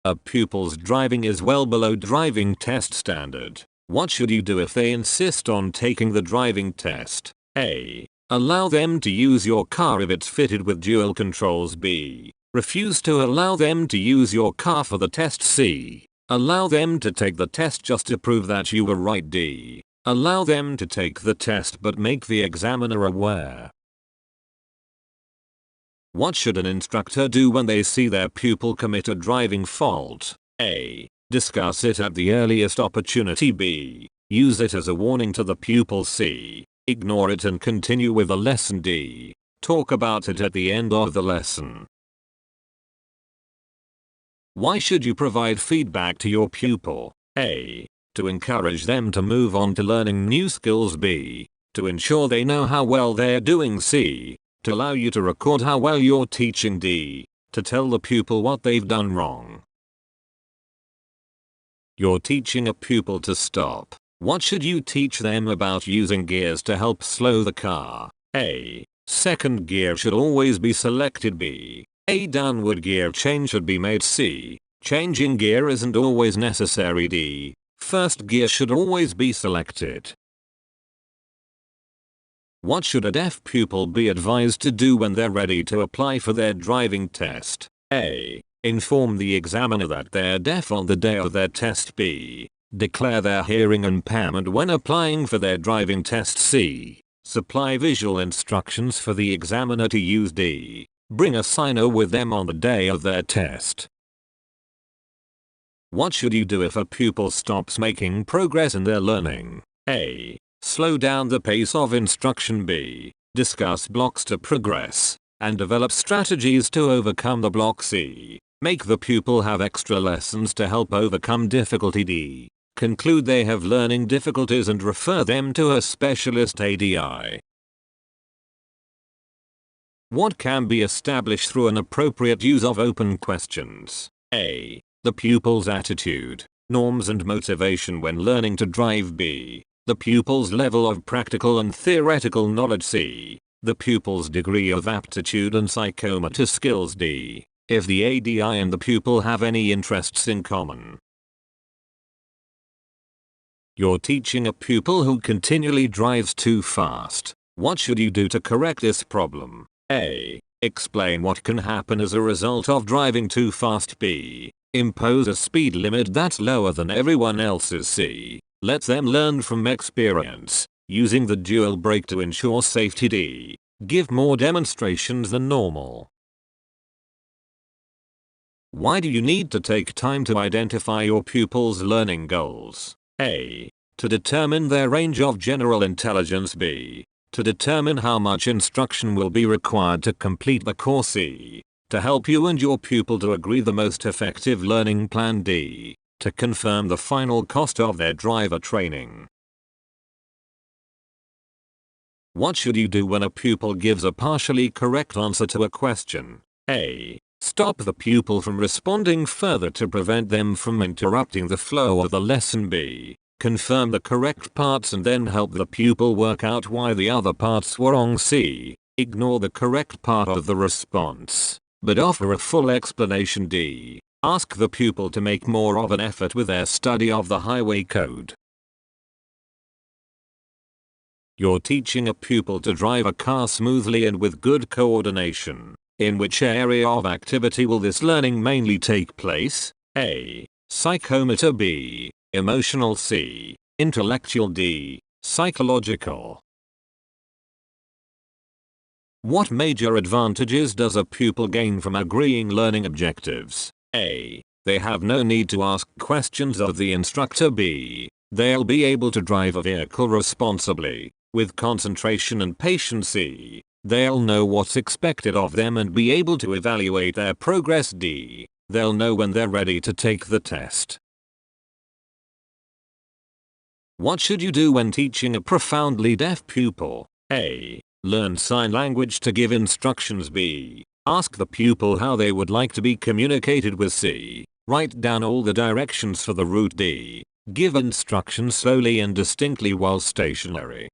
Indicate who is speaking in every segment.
Speaker 1: A pupil's driving is well below driving test standard. What should you do if they insist on taking the driving test? A. Allow them to use your car if it's fitted with dual controls. B. Refuse to allow them to use your car for the test. C. Allow them to take the test just to prove that you were right. D. Allow them to take the test but make the examiner aware. What should an instructor do when they see their pupil commit a driving fault? A. Discuss it at the earliest opportunity. B. Use it as a warning to the pupil. C. Ignore it and continue with the lesson. D. Talk about it at the end of the lesson. Why should you provide feedback to your pupil? A. To encourage them to move on to learning new skills. B. To ensure they know how well they're doing. C. To allow you to record how well you're teaching. D. To tell the pupil what they've done wrong. You're teaching a pupil to stop. What should you teach them about using gears to help slow the car? A. Second gear should always be selected. B. A downward gear change should be made. C. Changing gear isn't always necessary. D. First gear should always be selected. What should a deaf pupil be advised to do when they're ready to apply for their driving test? A. Inform the examiner that they're deaf on the day of their test. B. Declare their hearing impairment when applying for their driving test. C. Supply visual instructions for the examiner to use. D. Bring a signer with them on the day of their test. What should you do if a pupil stops making progress in their learning? A. Slow down the pace of instruction. B. Discuss blocks to progress and develop strategies to overcome the block. C. Make the pupil have extra lessons to help overcome difficulty. D. Conclude they have learning difficulties and refer them to a specialist ADI. What can be established through an appropriate use of open questions? A. The pupil's attitude, norms and motivation when learning to drive. B. The pupil's level of practical and theoretical knowledge. C. The pupil's degree of aptitude and psychomotor skills. D. If the ADI and the pupil have any interests in common. You're teaching a pupil who continually drives too fast. What should you do to correct this problem? A. Explain what can happen as a result of driving too fast. B. Impose a speed limit that's lower than everyone else's. C. Let them learn from experience, using the dual brake to ensure safety. D. Give more demonstrations than normal. Why do you need to take time to identify your pupil's learning goals? A. To determine their range of general intelligence. B. To determine how much instruction will be required to complete the course. C. To help you and your pupil to agree the most effective learning plan. D. To confirm the final cost of their driver training. What should you do when a pupil gives a partially correct answer to a question? A. Stop the pupil from responding further to prevent them from interrupting the flow of the lesson. B. Confirm the correct parts and then help the pupil work out why the other parts were wrong. C. Ignore the correct part of the response, but offer a full explanation. D. Ask the pupil to make more of an effort with their study of the highway code. You're teaching a pupil to drive a car smoothly and with good coordination. In which area of activity will this learning mainly take place? A. Psychomotor. B. Emotional. C. Intellectual. D. Psychological. What major advantages does a pupil gain from agreeing learning objectives? A. They have no need to ask questions of the instructor. B. They'll be able to drive a vehicle responsibly, with concentration and patience. C. They'll know what's expected of them and be able to evaluate their progress. D. They'll know when they're ready to take the test. What should you do when teaching a profoundly deaf pupil? A. Learn sign language to give instructions. B. Ask the pupil how they would like to be communicated with. C. Write down all the directions for the route. D. Give instructions slowly and distinctly while stationary.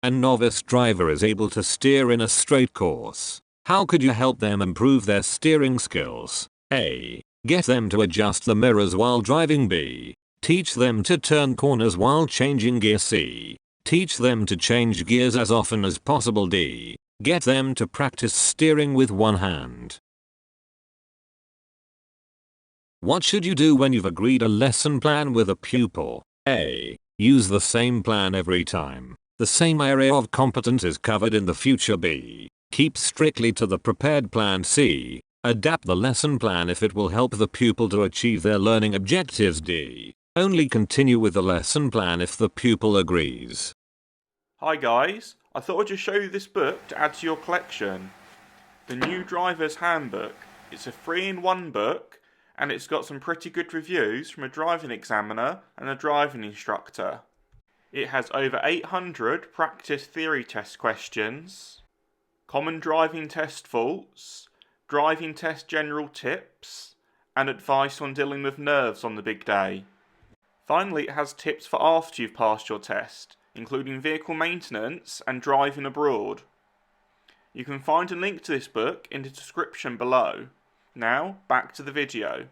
Speaker 1: A novice driver is able to steer in a straight course. How could you help them improve their steering skills? A. Get them to adjust the mirrors while driving. B. Teach them to turn corners while changing gear. C. Teach them to change gears as often as possible. D. Get them to practice steering with one hand. What should you do when you've agreed a lesson plan with a pupil? A. Use the same plan every time the same area of competence is covered in the future. B. Keep strictly to the prepared plan. C. Adapt the lesson plan if it will help the pupil to achieve their learning objectives. D. Only continue with the lesson plan if the pupil agrees.
Speaker 2: Hi guys, I thought I'd just show you this book to add to your collection. The New Driver's Handbook. It's a 3-in-1 book and it's got some pretty good reviews from a driving examiner and a driving instructor. It has over 800 practice theory test questions, common driving test faults, driving test general tips, and advice on dealing with nerves on the big day. Finally, it has tips for after you've passed your test, including vehicle maintenance and driving abroad. You can find a link to this book in the description below. Now, back to the video.